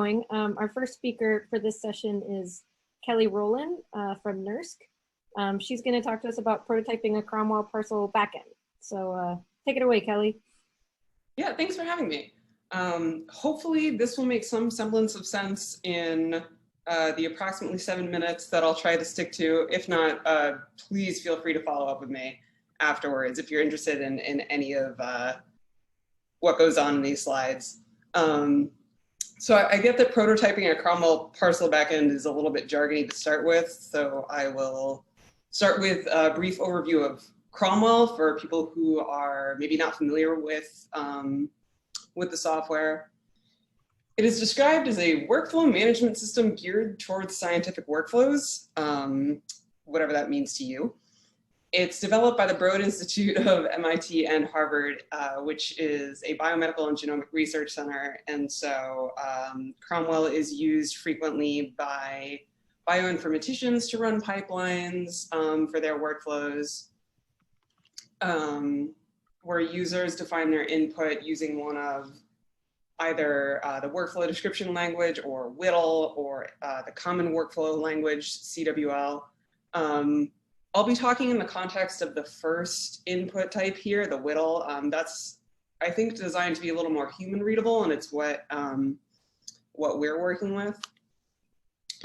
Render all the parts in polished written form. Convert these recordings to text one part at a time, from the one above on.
going. Our first speaker for this session is Kelly Rowland from NERSC. She's going to talk to us about prototyping a Cromwell Parsl backend. So take it away, Kelly. Yeah, thanks for having me. Hopefully this will make some semblance of sense in the approximately 7 minutes that I'll try to stick to. If not, please feel free to follow up with me afterwards if you're interested in any of what goes on in these slides. So I get that prototyping a Cromwell Parsl backend is a little bit jargony to start with, so I will start with a brief overview of Cromwell for people who are maybe not familiar with the software. It is described as a workflow management system geared towards scientific workflows, whatever that means to you. It's developed by the Broad Institute of MIT and Harvard, which is a biomedical and genomic research center. And so Cromwell is used frequently by bioinformaticians to run pipelines for their workflows, where users define their input using one of either the workflow description language or WDL or the common workflow language, CWL. I'll be talking in the context of the first input type here, the WDL. That's, I think, designed to be a little more human readable, and it's what we're working with.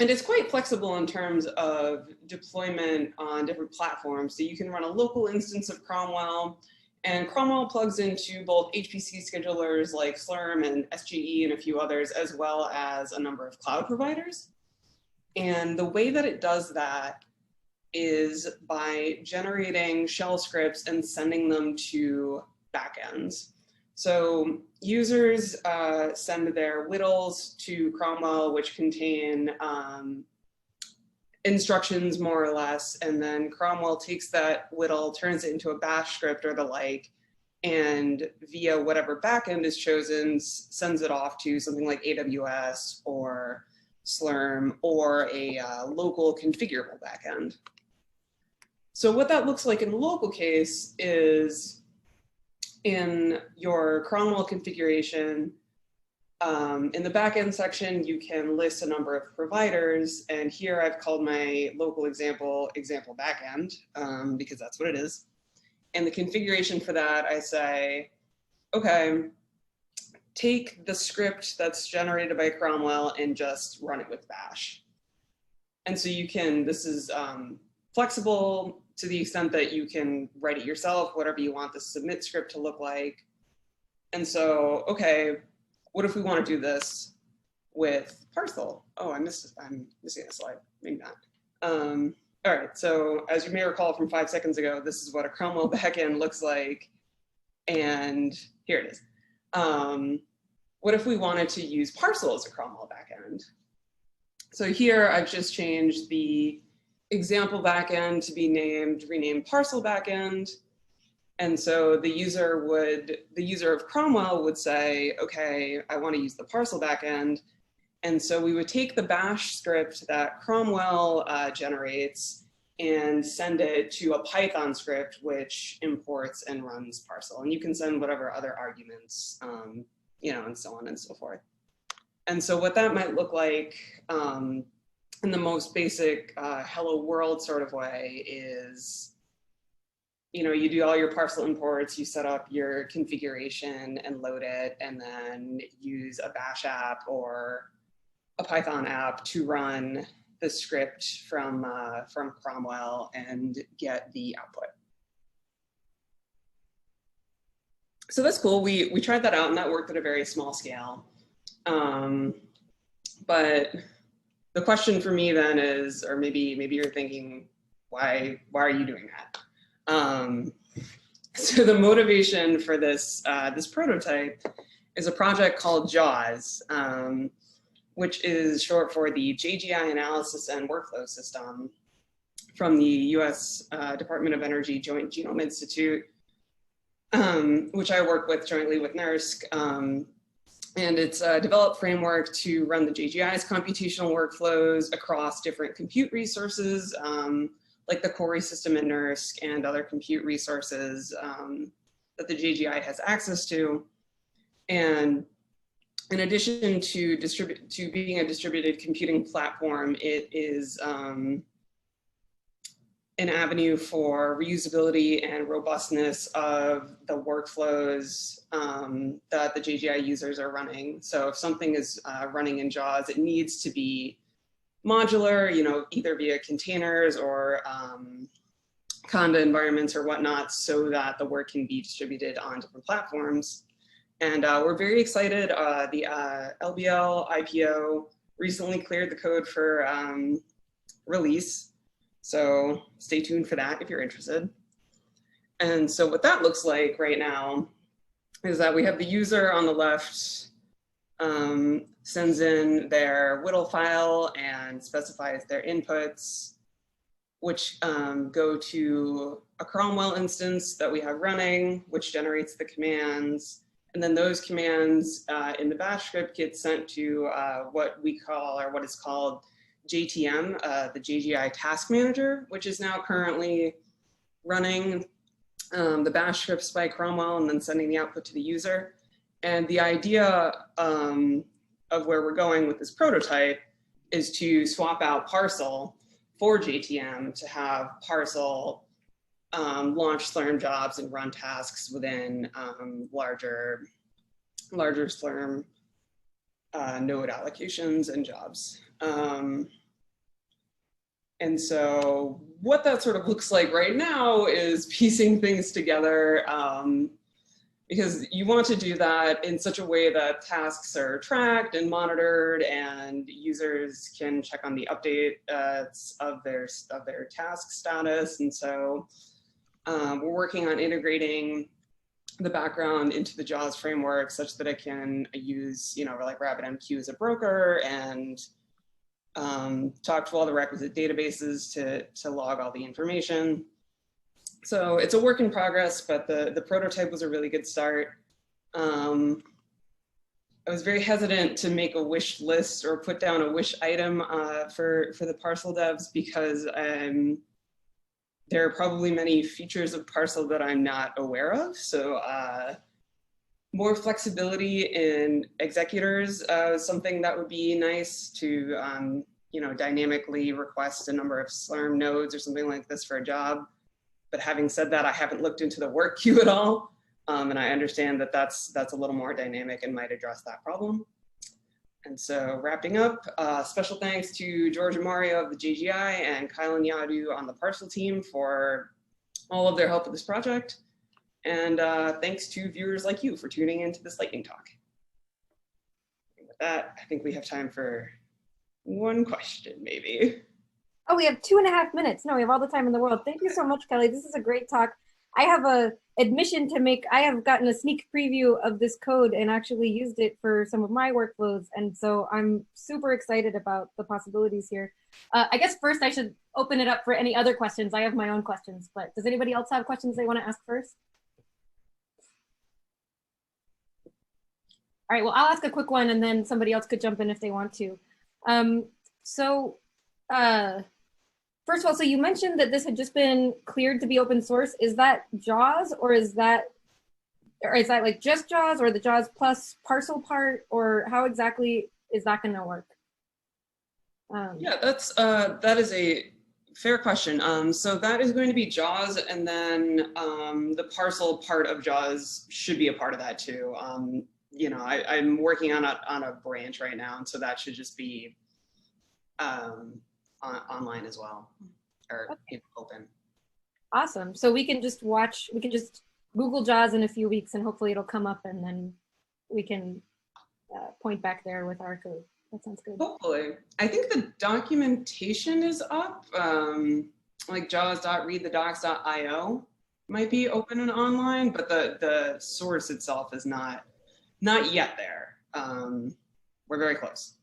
And it's quite flexible in terms of deployment on different platforms. So you can run a local instance of Cromwell, and Cromwell plugs into both HPC schedulers like Slurm and SGE and a few others, as well as a number of cloud providers. And the way that it does that is by generating shell scripts and sending them to backends. So users send their WDLs to Cromwell, which contain instructions more or less, and then Cromwell takes that WDL, turns it into a bash script or the like, and via whatever backend is chosen, sends it off to something like AWS or Slurm or a local configurable backend. So what that looks like in the local case is in your Cromwell configuration, in the backend section, you can list a number of providers. And here I've called my local example backend, because that's what it is. And the configuration for that, I say, okay, take the script that's generated by Cromwell and just run it with bash. And so you can, this is flexible to the extent that you can write it yourself, whatever you want the submit script to look like. And so, okay, what if we want to do this with Parsl? Oh, I'm missing a slide, maybe not. All right, so as you may recall from 5 seconds ago, this is what a Cromwell backend looks like. And here it is. What if we wanted to use Parsl as a Cromwell backend? So here I've just changed the example backend to be renamed Parsl backend. And so the user of Cromwell would say, okay, I want to use the Parsl backend. And so we would take the bash script that Cromwell generates and send it to a Python script, which imports and runs Parsl. And you can send whatever other arguments, you know, and so on and so forth. And so what that might look like in the most basic hello world sort of way is, you know, you do all your Parsl imports, you set up your configuration and load it, and then use a bash app or a Python app to run the script from Cromwell and get the output. So that's cool. We tried that out, and that worked at a very small scale. But the question for me then is, or maybe you're thinking, why are you doing that? So the motivation for this this prototype is a project called JAWS, which is short for the JGI Analysis and Workflow System from the US Department of Energy Joint Genome Institute, which I work with jointly with NERSC. And it's a developed framework to run the JGI's computational workflows across different compute resources, like the Cori system at NERSC and other compute resources that the JGI has access to. And in addition to being a distributed computing platform, it is an avenue for reusability and robustness of the workflows that the JGI users are running. So if something is running in JAWS, it needs to be modular, you know, either via containers or Conda environments or whatnot, so that the work can be distributed on different platforms. And we're very excited. The LBL IPO recently cleared the code for release. So stay tuned for that if you're interested. And so what that looks like right now is that we have the user on the left sends in their WDL file and specifies their inputs, which go to a Cromwell instance that we have running, which generates the commands. And then those commands in the bash script get sent to what we call, or what is called JTM, the JGI Task Manager, which is now currently running the bash scripts by Cromwell and then sending the output to the user. And the idea of where we're going with this prototype is to swap out Parsl for JTM to have Parsl launch Slurm jobs and run tasks within larger Slurm node allocations and jobs. And so what that sort of looks like right now is piecing things together, because you want to do that in such a way that tasks are tracked and monitored and users can check on the update of their task status. And so we're working on integrating the background into the JAWS framework such that it can use, you know, like RabbitMQ as a broker and talk to all the requisite databases to log all the information. So it's a work in progress, but the prototype was a really good start. I was very hesitant to make a wish list or put down a wish item for the Parsl devs because there are probably many features of Parsl that I'm not aware of. So more flexibility in executors is something that would be nice to you know, dynamically request a number of Slurm nodes or something like this for a job. But having said that, I haven't looked into the work queue at all. And I understand that that's a little more dynamic and might address that problem. And so wrapping up, special thanks to George and Mario of the JGI and Kyle and Yadu on the Parsl team for all of their help with this project. And thanks to viewers like you for tuning into this lightning talk. And with that, I think we have time for one question, maybe. Oh, we have 2.5 minutes. No, we have all the time in the world. Thank you so much, Kelly. This is a great talk. I have a admission to make. I have gotten a sneak preview of this code and actually used it for some of my workflows. And so I'm super excited about the possibilities here. I guess first I should open it up for any other questions. I have my own questions, but does anybody else have questions they want to ask first? All right, well, I'll ask a quick one and then somebody else could jump in if they want to. First of all, so you mentioned that this had just been cleared to be open source. Is that JAWS or is that like just JAWS or the JAWS plus Parsl part, or how exactly is that going to work? Yeah, that is a fair question. So that is going to be JAWS, and then the Parsl part of JAWS should be a part of that too. You know, I'm working on a branch right now, and so that should just be online as well, or okay. Open. Awesome. So we can just watch, we can just Google JAWS in a few weeks and hopefully it'll come up and then we can point back there with our code. That sounds good. Hopefully. I think the documentation is up, like jaws.readthedocs.io might be open and online, but the source itself is not yet there. We're very close.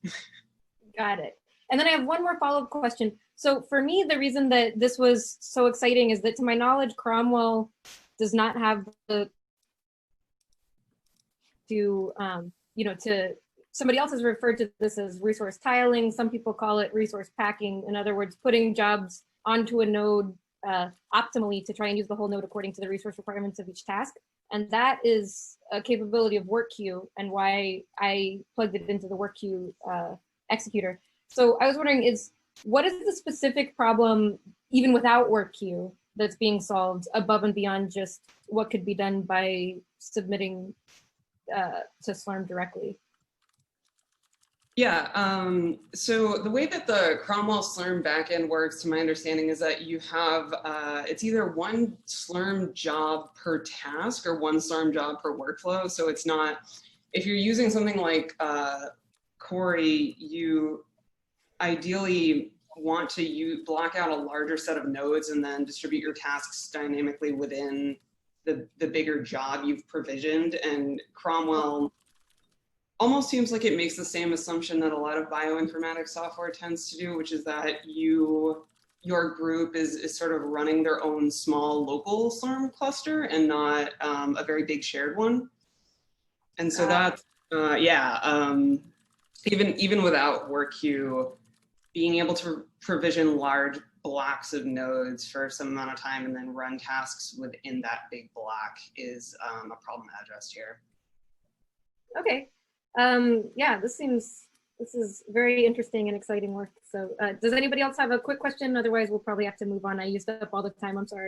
Got it. And then I have one more follow-up question. So for me, the reason that this was so exciting is that, to my knowledge, Cromwell does not have the you know, somebody else has referred to this as resource tiling. Some people call it resource packing. In other words, putting jobs onto a node optimally to try and use the whole node according to the resource requirements of each task. And that is a capability of work queue and why I plugged it into the work queue executor. So I was wondering, what is the specific problem, even without work queue, that's being solved above and beyond just what could be done by submitting to Slurm directly? Yeah, so the way that the Cromwell Slurm backend works, to my understanding, is that you have, it's either one Slurm job per task or one Slurm job per workflow. So it's not, if you're using something like Corey, you ideally want to block out a larger set of nodes and then distribute your tasks dynamically within the bigger job you've provisioned. And Cromwell almost seems like it makes the same assumption that a lot of bioinformatics software tends to do, which is that your group is sort of running their own small local Slurm cluster and not a very big shared one. And so that's, even without work queue, being able to provision large blocks of nodes for some amount of time and then run tasks within that big block is a problem addressed here. Okay. Yeah, this is very interesting and exciting work. So does anybody else have a quick question? Otherwise, we'll probably have to move on. I used up all the time. I'm sorry.